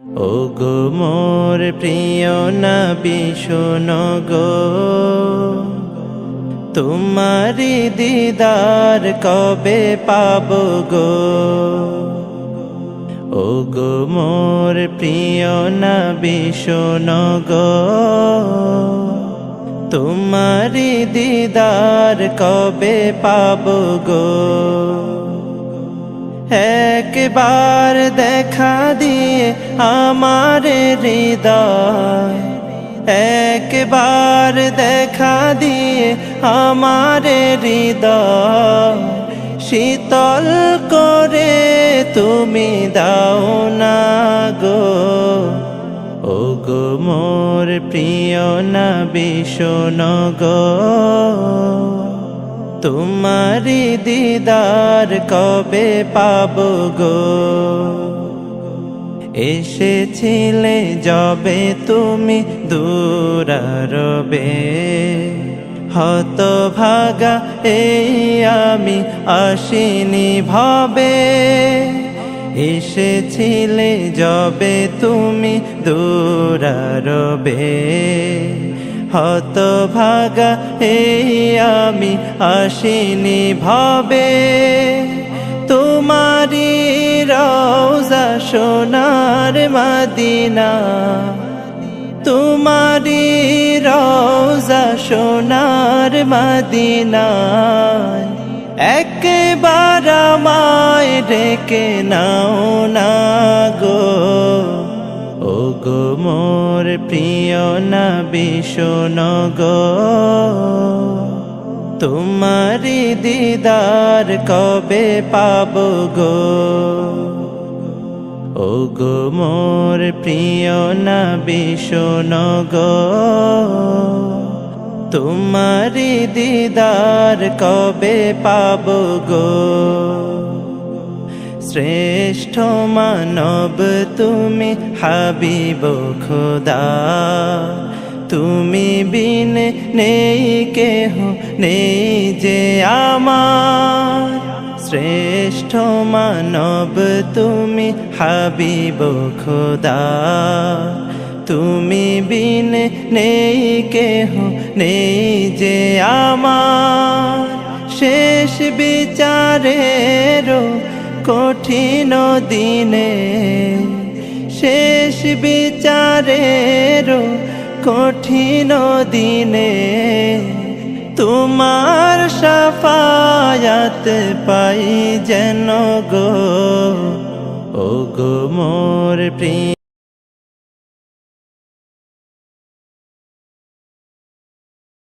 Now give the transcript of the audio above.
ও গো মোর প্রিয় নবী শোনো গো, তোমারি দিদার কবে পাবো গো। ও গো মোর প্রিয় নবী শোনো গো, তোমারি দিদার কবে পাবো গো। একবার দেখা দিয়ে আমার হৃদয়, একবার দেখা দিয়ে আমার হৃদয় শীতল করে তুমি দাও না গো। ও গো মোর প্রিয় নবী শোনো গো, তোমারি দিদার কবে পাবো গো। এসেছিলে যবে তুমি দূরারবে, হতভাগা এই আমি আসিনি ভবে। এসেছিলে যবে তুমি দূরারবে, হতভাগা এই আমি আসিনি ভবে। তোমারি রওজা সোনার মদিনা, তোমারি রওজা সোনার মদিনা, একবার আমায় ডেকে নাও না গো। ও গো মোর প্রিয় নবী শোনো গো, তোমারি দিদার কবে পাবো গো। ও গো মোর প্রিয় নবী শোনো গো, তোমারি দিদার কবে পাবো গো। শ্রেষ্ঠ মানব তুমি হাবিব খোদা, তুমি বিন নেই কেহ নেই যে আমার। শ্রেষ্ঠ মানব তুমি হাবিব খোদা, তুমি বিন নেই কেহ নেই যে আমার। শেষ বিচারেরও কঠিন দিনে, শেষ বিচারেরও কঠিন দিনে, তোমার শাফায়াত পাই যেন গো। ও গো মোর প্রিয়